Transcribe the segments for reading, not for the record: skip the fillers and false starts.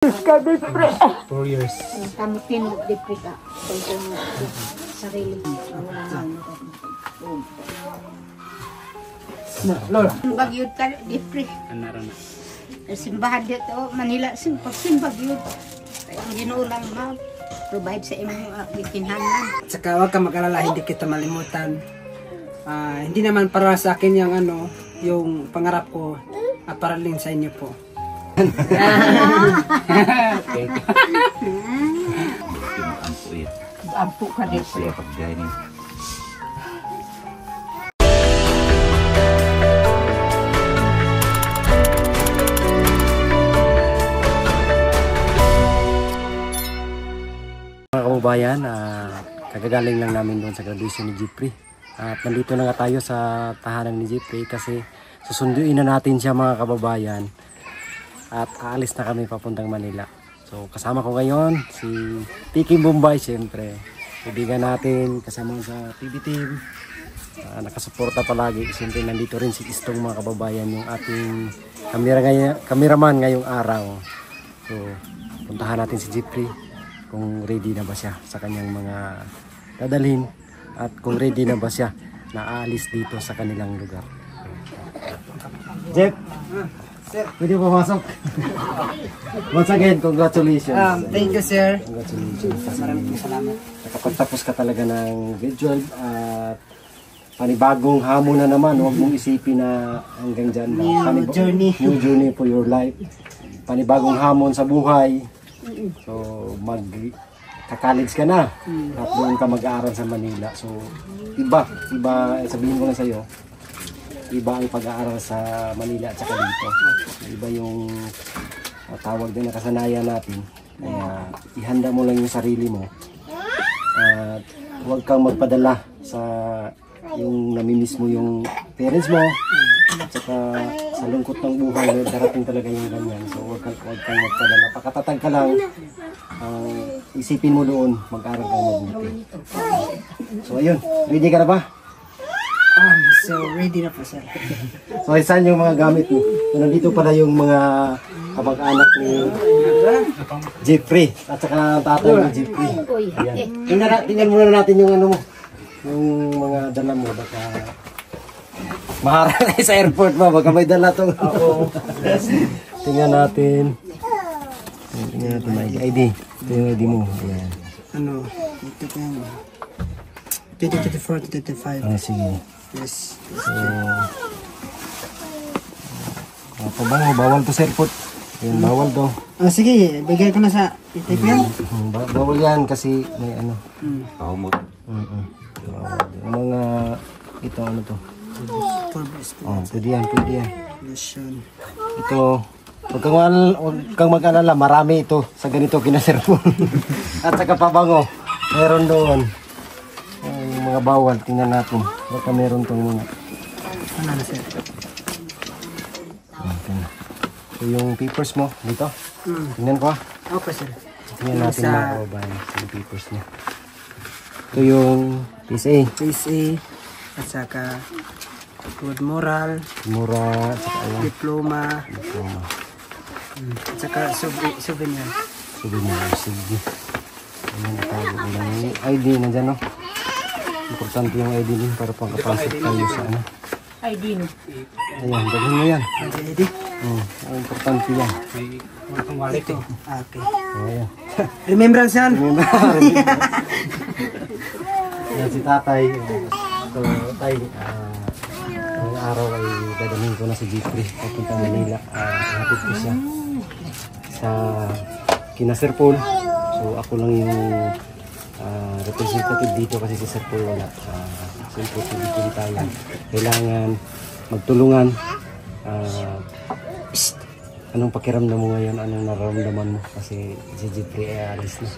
Ka-depre. 4 years. Kami pinag-depre ka. Sa sarili. Lola. Bagyod ka, depre. Simbahan dito, Manila, pagsimbag yun. Ang ginulang ma, provide sa imong kinhanan. At saka huwag ka mag-alala, hindi kita malimutan. Hindi naman para sa akin yung yung pangarap ko, para rin sa inyo po. Ampo ka dito. Mga kababayan, kagagaling lang namin doon sa graduation ni Jeffrey. At nandito na nga tayo sa tahanan ni Jeffrey kasi susunduin na natin siya mga kababayan. At aalis na kami papuntang Manila. So kasama ko ngayon si Tiki Bombay, siyempre. Kaibigan natin, kasama sa TV team. Nakasuporta palagi. Siyempre nandito rin si Istong mga kababayan, yung ating kameraman ngayong araw. So puntahan natin si Jeffrey kung ready na ba siya sa kanyang mga dadalhin at kung ready na ba siya na aalis dito sa kanilang lugar. Jeff, pwede pa masok? Once again, congratulations. Thank you, sir. Congratulations. Maraming salamat. Nakapagtapos ka talaga ng grade 12 at panibagong hamon na naman. Huwag mong isipin na hanggang dyan. New journey. New journey for your life. Panibagong hamon sa buhay. So, mag-college ka na at doon ka mag-aaral sa Manila. So, iba, sabihin ko na sa'yo, iba ang pag-aaral sa Manila at saka dito. Iba yung tawag din na kasanayan natin. Kaya, ihanda mo lang yung sarili mo. At huwag kang magpadala sa yung namimiss mo yung parents mo. At saka sa lungkot ng buhay, darating talaga yung ganyan. So huwag kang magpadala. Pakatatag ka lang, isipin mo doon, mag-aral ka mabuti. So ayun, ready ka na ba? So ready na po, sir. So saan yung mga gamit mo? So, nandito pala yung mga kamag-anak ni Jeffrey at saka tatay ni Jeffrey. Ayan. Tingnan muna natin yung ano mo, yung mga dala mo. Baka maharap sa airport mo, baka may dala to. Tingnan natin. Tingnan natin may ID. Ito yung ID mo. Ayan. Ito ko yan. 2024 to 2025. Sige. Yes. So, pabango, bawal to sa airport. Ayan, bawal to. Sige, bigay ko na sa type yan. Bawal yan kasi may ano. Kahumot. Yung mga, ito ano to. Pwede yan. Lotion. Ito, huwag kang mag-alala, marami ito sa ganito kinaserpon. At saka pabango, meron doon. Yung mga bawal, tingnan natin. Baka meron tong mga. Ano na, sir? So yung papers mo, dito. Tingnan ko. Okay, sir. Tingnan natin mga kababayan, yung papers niya. Ito yung PSA. PSA. At saka good moral. Mura, at saka ayan. Diploma. Diploma. At saka souvenir. Souvenir, sige. Ayan, itago ko lang yung ID nandyan, no? Importante yung ID din para pangkapasok tayo sa ano. ID no. Ayan, dalhin mo yan. ID? Importante yan. Ito. Okay. Ayan. Remembrance yan? Ayan si tatay. So, tay, ngayong araw ay dadalhin ko na si Jeffrey papunta Manila. Hatid ko siya sa kina Sir Paul. So, ako lang yung representative dito kasi si Sir Paul wala. Siyempre, dito tayo. Kailangan magtulungan. Anong pakiramdam mo ngayon? Anong nararamdaman mo? Kasi si Jeffrey ay alis na.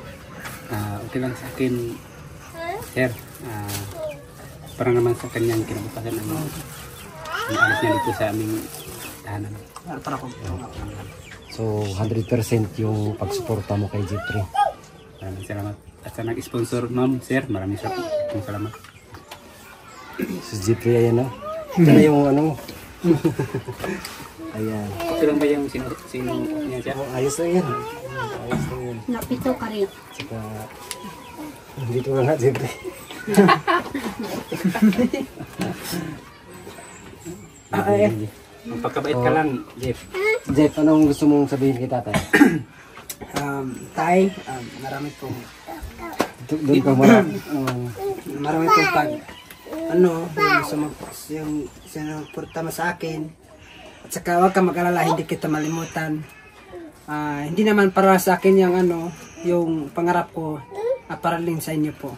Okay lang sa akin, sir. Parang naman sa kanyang kinabukasan ang alis niya dito sa aming tahanan. Para ko. So 100% yung pagsuporta mo kay Jeffrey. Maraming salamat. At sa nag-sponsor, ma'am, sir, maraming salamat. Si Jeffrey, ayan na. Ito na yung ano, Ayan. Okay lang ba yung sino niya siya? Oh, ayos na yan. Ayos na yan. Napito ka rin. Saka, dito na nga, siyempre. Magpakabait ka lang, Jeff. Jeff, anong gusto mong sabihin kay tatay? Tay, marami pong Doon ka muna. marami pong yung sinuporta mo sa akin. At saka huwag ka mag-alala, hindi kita malimutan. Hindi naman para sa akin yung pangarap ko, para din sa inyo po.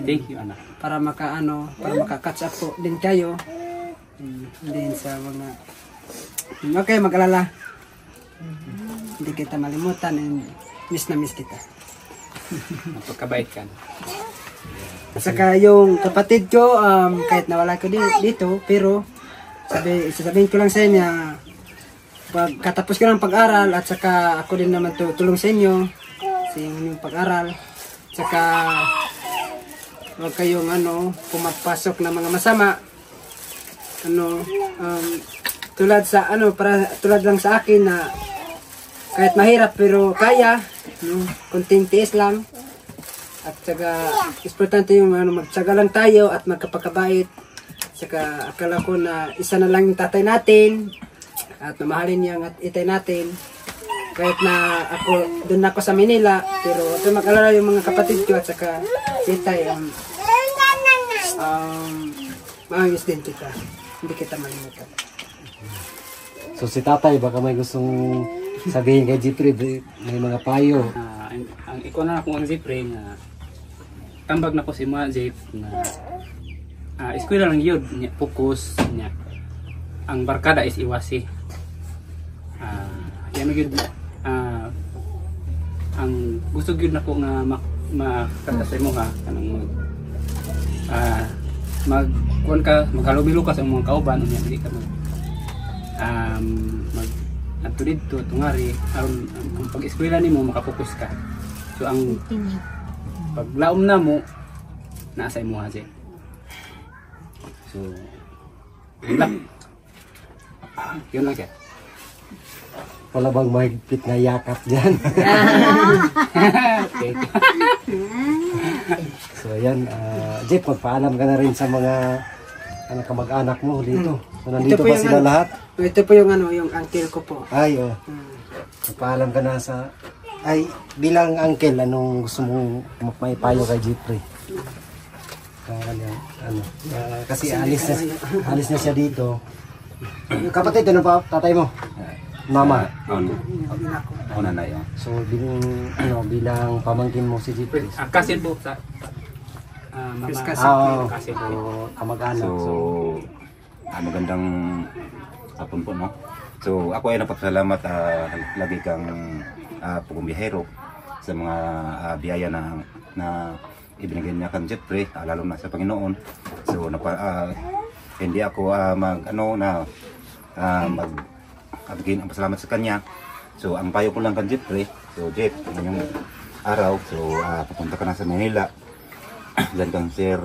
Thank you, anak. Para maka-catch up po din kayo. Din sa mga okay, mag-alala. Hindi kita malimutan and miss na miss kita. Magpakabait ka. At saka yung kapatid ko, kahit nawala ko dito, pero sasabihin ko lang sa inyo, pagkatapos ko ng pag-aral, at saka ako din naman tulong sa inyo, sa inyong pag-aral. At saka huwag kayong pumapasok ng mga masama. Tulad lang sa akin na kahit mahirap pero kaya, konting tiis lang. At saka importante yung magtsaga lang tayo at magkapagkabait. Saka akala ko na isa na lang yung tatay natin at mamahalin yung itay natin. Kahit na doon ako sa Manila, pero ito mag-alala yung mga kapatid ko at saka itay, maayos din kita. Hindi kita malimutan. So si tatay, baka may gustong sabihin kay Jeffrey, may mga payo. Ang ikaw na akong ang Jeffrey nga tambag na ko si mga Jeff na eskwela lang yun, focus niya. Ang barkada is iwasi. Yan yun, ang gusto yun na ko nga makatasay mo ha, maghalubilo ka sa mga kauban, hindi ka adto dito tungari aron ang pag-eskwela nimo makapokus ka. So ang paglaom na mo nasa imo ha. So yun lang kaya. Wala bang mahigpit na yakap dyan? Okay. So ayan, Jeff, magpaalam ka na rin sa mga kamag-anak mo dito. So nandito ba sila lahat? Ito po yung yung uncle ko po. Ay, magpaalam ka na sa... Ay, bilang uncle, anong gusto mong maipayo kay Jeffrey? Kasi alis na siya dito. Yung kapatid, ano pa tatay mo? Mama. Ako na yun. So bilang pamangkin mo si Jeffrey. Kasin po sa mama. Kasin po kamag-anak. So, magandang hapon po, no? So, ako ay napagsalamat lagi kang pugumbiyahero sa mga biyaya na ibinigay niya kang Jeffrey, lalo na sa Panginoon. So, hindi ako magbigay ng pasalamat sa kanya. So, ang payo ko lang kang Jeffrey, so Jeff, ngayong araw, so papunta ka na sa Manila. Diyan kang sir,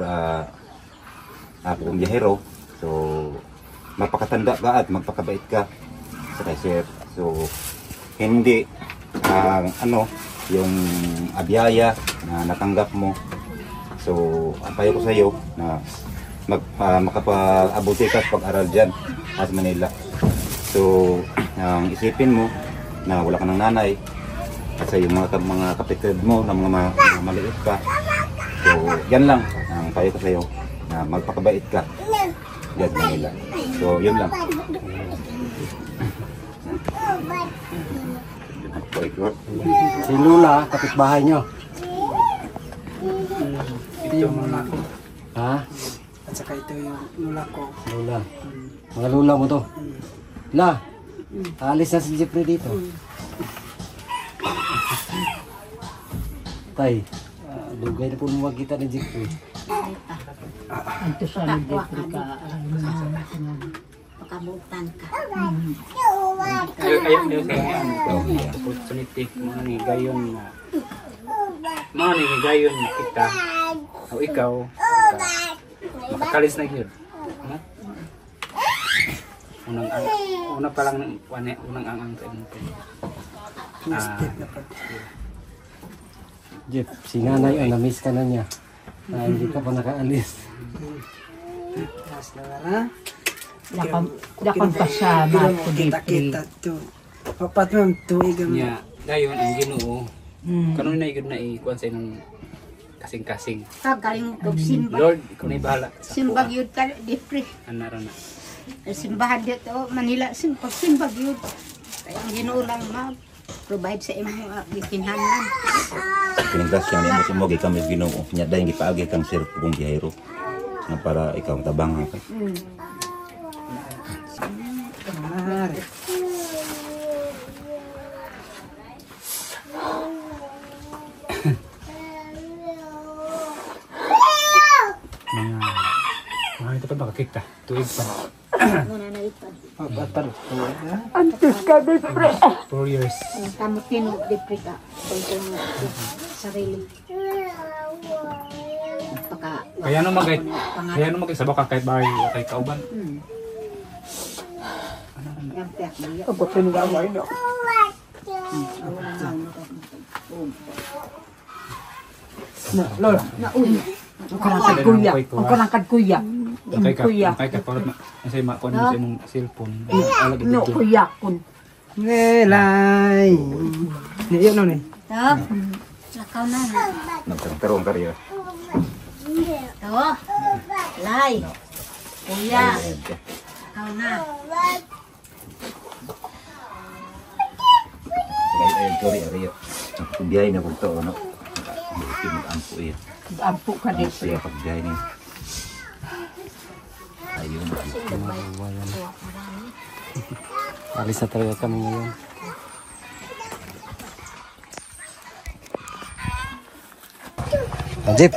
pugumbiyahero. So, magpakatanda ka at magpakabait ka sa kay sir. So, hindi yung abiyaya na natanggap mo. So, ang payo ko sa iyo na makapag-abuti ka pag-aral dyan at Manila. So, isipin mo na wala ka ng nanay kasi yung mga kapatid mo na mga maliit ka. So, yan lang ang payo ko sa iyo na magpakabait ka dyan sa Manila. So, yun lang. Si Lula, kapitbahay nyo. Ito yung lula ko. Ha? At saka ito yung lula ko. Lula. Mga lula mo to. La, alis na si Jeffrey dito. Tay, lugay na po makita ni Jeffrey. Ito sa Jeffrey ka. Pakabutan ka. Ayaw sa opportunity mo ni gayon na kita o ikaw makakalis na yun. Una pa lang unang ang sa imong po. Jeff, si nanay, na-miss ka na niya. Hindi ka pa nakaalis. Tapos na wala. Dakang kasama ko Kita-kita to. Papat mo tuig ang Nya dayon ang Ginoo. Kanon na igud na ikuan sa imong kasing-kasing. Galing ko simba. Lord, ikaw na bahala. Simbag yun ka, dipre. Anara na. Simbahan dito, Manila, simbag yun. Kaya ang Ginoo lang ma-provide sa imong gikinhanan. Pinagdasyan ni mo sumog ikaw mis Ginoo. Nya dayon gipaagi kang sir kung biyahero. Nga para ikaw tabang ka. mahari. Mga ito pa baka kita. Tuig pa. Papat pa. Antes ka, dipre. 4 years. Tamo tinog, dipre ka. Pagkong sarili. Kaya no magay sa baka kahit bahay kay kauban. Kabutin nga mo ino. Lord. Ang karangkad kuya. Ang karangkad kuya. Kay ka para sa ima kon sa imong cellphone. No, kuya kun. Nelay. Niyo no ni. Ta. Lakaw na. Nagtarong kariya. To. Lay. Kuya. Lakaw na. Ay kori ariya. Biyahe na kung to ano. Mag-ampo iya. Ampo ka dito. Siya pagbiyahe niya. Ayun. Alis na talaga kami ngayon. Jeep,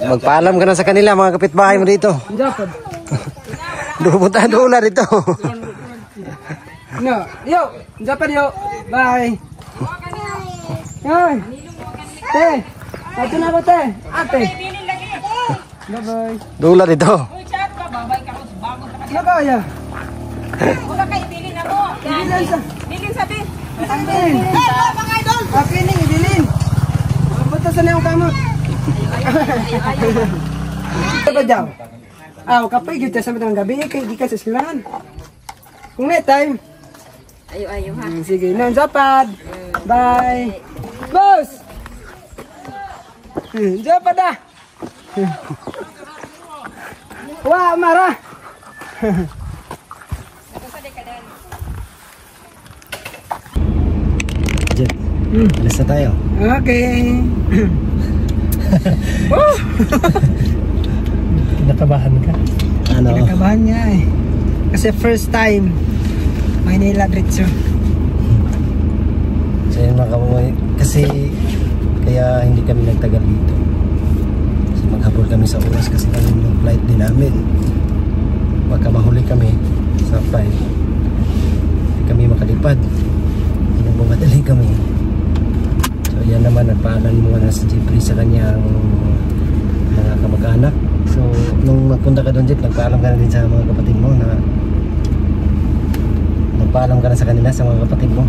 magpaalam ka na sa kanila mga kapitbahay mo dito. Japad. Dumunta doon dito. No, yo, japad yo. Bye. Ay. Te. Ate na ba te? Ate. Bye-bye. Doon dito. Ano ba ya? Wala kayo bilin na mo. Bilin sabi. Bilin. Mga idol. Apining, bilin. Putasan na yung kamot. Ito ba daw? Kapag ito sa matang gabi, kaya di ka sa silahan. Kung may time. Ayo ha. Sige, non japad. Bye. Boss! Japad ah! Wah, marah! Jeep, alis na tayo. Okay. Nakabahan ka? Ano? Kinakabahan niya eh. Kasi first time, Maynila Diretso. So yun mga kamuhay, kasi kaya hindi kami nagtagal dito. Kasi maghabol kami sa oras kasi yung flight din namin. Baka mahuli kami sa flight. Hindi kami makalipad. Bumadaling kami. So yan naman, nagpaalam muna si Jeffrey sa kanyang mga kamag-anak. So nung magpunta ka doon, Jeff, nagpaalam ka na din sa mga kapatid mo na nagpaalam ka na sa kanila, sa mga kapatid mo.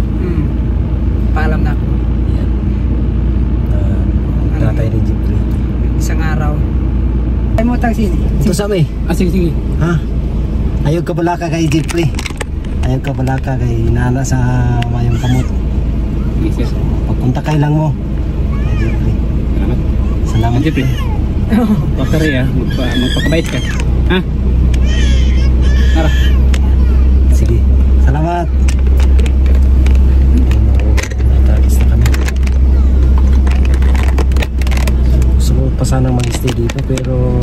Paalam na ako. Yan. Tatay ni Jeffrey. Isang araw. Ay mo tang sini. Ito sa may. Sige. Ha? Ayog ka pala ka kay Jeffrey. Ayog ka pala ka kay Nana sa Mayong Kamot. Yes. Pagpunta kay lang mo. Kay Jeffrey. Salamat. Salamat. Jeffrey. Bakari magpakabait ka. Ha? Tara. Sige. Salamat. Natagis na kami. Gusto ko pa sanang mag-stay dito pero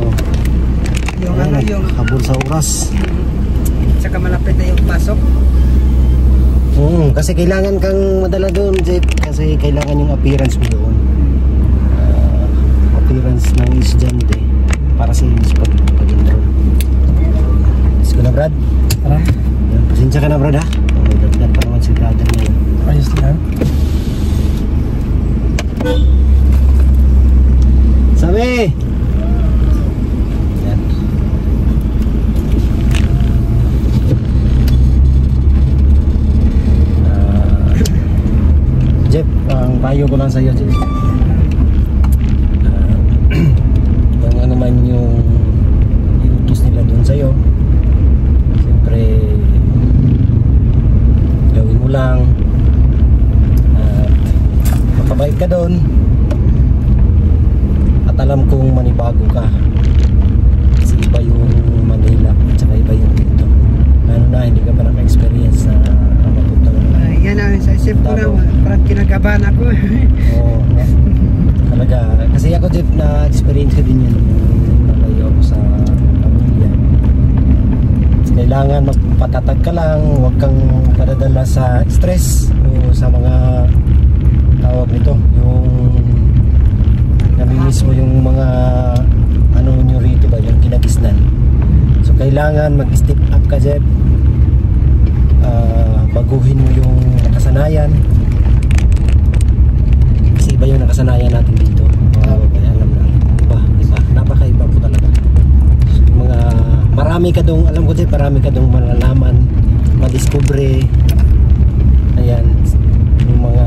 Yung ano yung habol sa oras. saka malapit na yung pasok. Kasi kailangan kang madala doon, Jeff. Kasi kailangan yung appearance mo doon. Appearance ng estudyante para sa pag-enroll. Let's go na, Brad. Tara. Yan, pasensya ka na, Brad, ha? Dagdag pa naman si brother ngayon. Ayos lang. Sabi! Yan. papayo ko lang sa iyo, Jeff. Kung ano man yung iutos nila doon sa iyo, siyempre gawin mo lang at makabait ka doon. At alam kong manibago ka kasi iba yung Manila at saka iba yung dito. Ano na, hindi ka pa naka-experience na mapunta ka na. Yan ang sa isip ko na, parang kinagabahan ako. Oo, talaga. Kasi ako, Jeff, na-experience ko din yun nung nalayo ako sa pamilya. Kailangan magpatatag ka lang, huwag kang padadala sa stress o sa mga tawag nito, yung namimiss mo yung mga ano nyo rito ba, yung kinagisnan. So kailangan mag-step up ka, Jeff. Baguhin mo yung nakasanayan kasi iba yung nakasanayan natin dito, mga babae. Alam na, iba, napakaiba po talaga. So, yung mga marami ka dong, alam ko, Jeff, marami ka dong malalaman, madiscover. Ayan, yung mga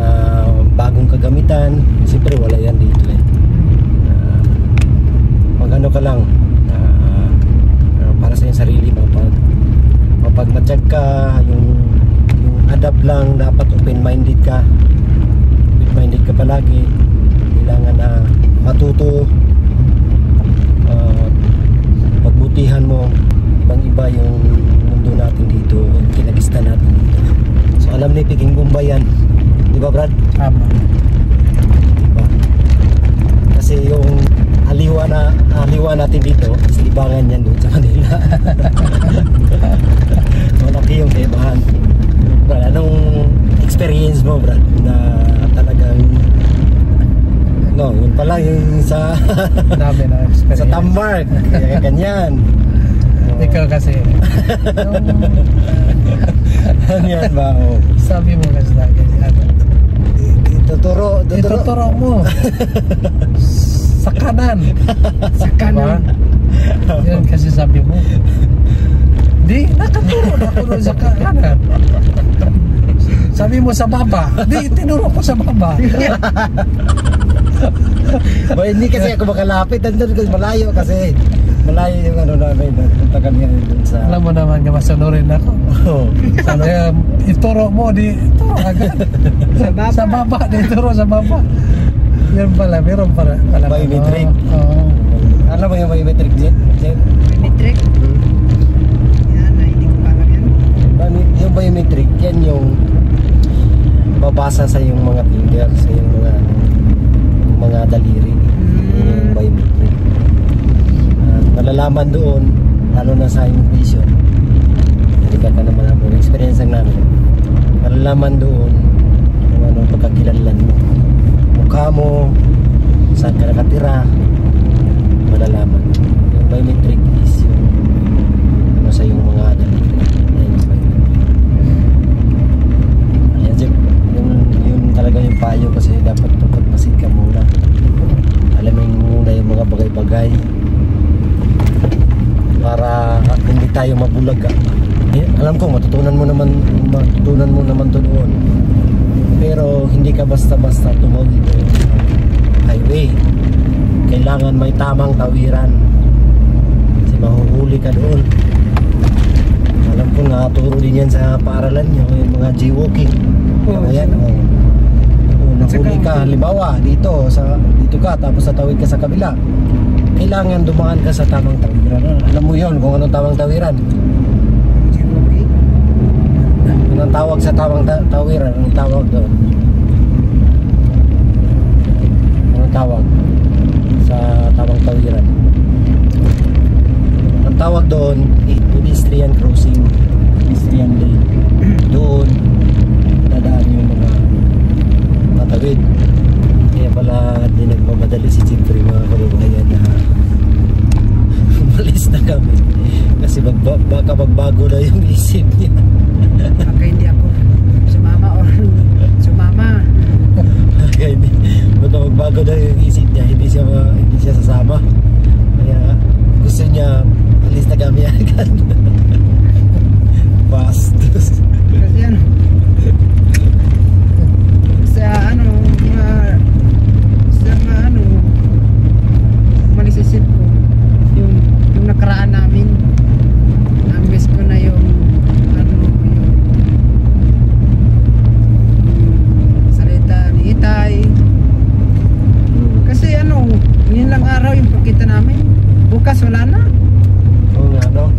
bagong kagamitan, siyempre wala yan dito eh. Mag-ano ka lang, para sa iyong sarili, mapagmatsyag ka, yung adapt lang, dapat open-minded ka palagi. Kailangan na matuto, pagbutihan mo, ibang-iba yung mundo natin dito, yung kinagistan natin dito. So alam ni Piging Bombay yan, di ba, Brad? Tama. Diba? Kasi yung aliwa natin dito, sa libangan yan doon sa Manila. Malaki yung kaibahan. Brad, anong experience mo, Brad, na talagang yun pala yung sa Dami na experience. sa Tambark, kaya ganyan. Ikaw kasi, Ano yan ba? Oh. sabi mo kasi lagi, ituturo mo sa kanan. Sa kanan. Yan kasi sabi mo. Di, nakaturo sa kanan. Sabi mo sa baba. Di, tinuro ko sa baba. Ba, hindi kasi ako makalapit. Nandun kasi malayo kasi. Malayo yung ano namin. Punta kami dun sa... Alam mo naman nga masunurin ako. Oh. Sabi, ituro mo, di ituro agad. Sa baba, di ituro sa baba. Yan pala, meron pala. Biometric. Oo. Alam mo yung biometric, Jet? Biometric? Yan, hindi ko parang yan. Yung biometric, yan yung babasa sa yung mga finger, sa yung mga daliri. Yung biometric. Malalaman doon, lalo na sa yung vision. Hindi ka naman ang experience ang namin. Malalaman doon kung anong pagkakilanlan mo. Mukha mo, saan ka nakatira, malalaman. Yung biometric is yung ano sa yung mga daliri. Ayan, Jeff, yun talaga yung payo kasi dapat pagmasid ka muna. Alamin muna yung mga bagay-bagay para hindi tayo mabulaga. Alam ko matutunan mo naman to doon. Pero hindi ka basta-basta tumawid doon sa highway. Kailangan may tamang tawiran. Kasi mahuhuli ka doon. Alam ko nga turo din yan sa paaralan nyo, yung mga jaywalking. Ayan, nahuli ka, halimbawa dito ka tapos natawid ka sa kabila. Kailangan dumaan ka sa tamang tawiran. Alam mo yon kung anong tamang tawiran? Anong tawag sa tamang tawiran? Anong tawag doon? Anong tawag sa tamang tawiran? Ang tawag doon, pedestrian crossing, pedestrian lane. Doon dadaan yung mga tatawid. Kaya pala di nagmamadali si Jeffrey, mga kababayan, na umalis na kami kasi baka magbago na yung isip niya. Baka hindi ako sumama or sumama. Baka magbago na yung isip niya, hindi siya sasama. Kaya gusto niya alis na kami agad. Bastos. Kasi sa namin. Bukas wala na. Oo nga, no?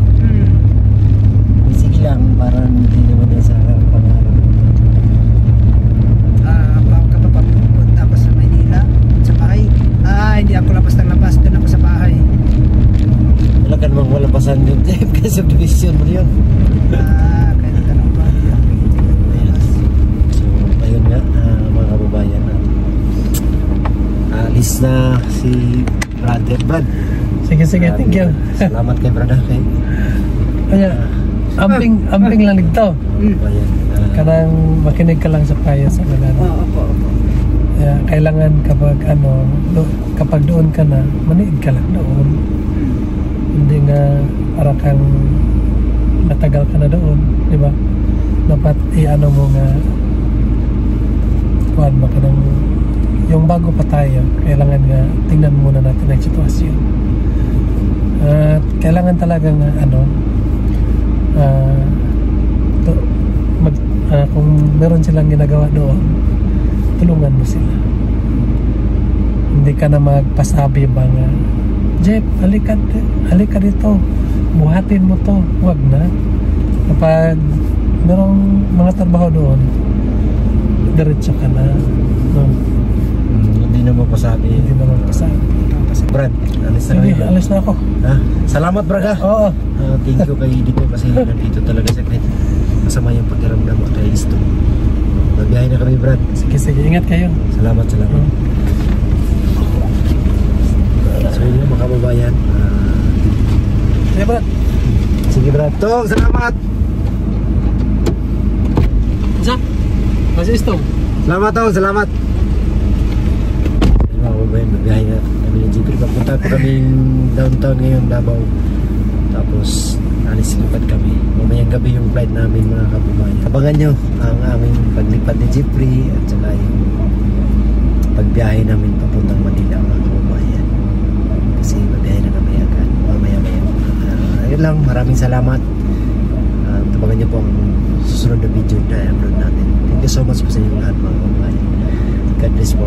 Sige lang, parang hindi naman yan sa pangarap. Papunta pa sa Maynila, sa bahay. Hindi ako labas ng labas. Doon ako sa bahay. Wala ka namang walapasan yun, Jeff, kasi subdivision mo yun. Kaya tanong ba? So, ayun nga, mga kababayan. Alis na si Brother Brad. Sige, thank you. Salamat kay Brad. Kaya, amping lang nito. Kababayan. Kanang makinig ka lang sa payo sa kanila. Opo. Kaya kailangan kapag doon ka na, maniid ka lang doon. Hindi nga para kang matagal ka na doon, di ba? Dapat i-ano mo nga kuhan mo ka ng yung bago pa tayo, kailangan nga tingnan muna natin ang sitwasyon. At kailangan talaga nga kung meron silang ginagawa doon, tulungan mo sila. Hindi ka na magpasabi ba nga, Jeff, halika dito, buhatin mo to. Huwag na. Kapag merong mga trabaho doon, diretso ka na. No? Hindi na mapasabi. Brad, alis na Sige, kayo. alis na ako. Salamat, Brad, ha? Oo. Thank you kay Dito kasi nandito talaga sa kahit masama yung pakiramdam at kay Isto. Magbiyahe na kami, Brad. Sige, ingat kayo. Salamat. So yun mga kababayan. Sige, Brad. Sige, Brad. Tong, salamat. Zak, masih istong. Salamat, Tong. Salamat. Mga kababayan, magbiyahe na kami ng jeep. Papunta po kaming downtown ngayon, Davao. Tapos alis lipad kami. Mamayang gabi yung flight namin, mga kababayan. Abangan nyo ang aming paglipad ni Jeffrey at saka yung pagbiyahe namin papuntang Manila, mga kababayan. Kasi magbiyahe na kami agad. Mamaya. Ayun lang, maraming salamat. Abangan nyo po ang susunod na video na i-upload natin. Thank you so much po sa inyong lahat, mga kababayan. God bless po.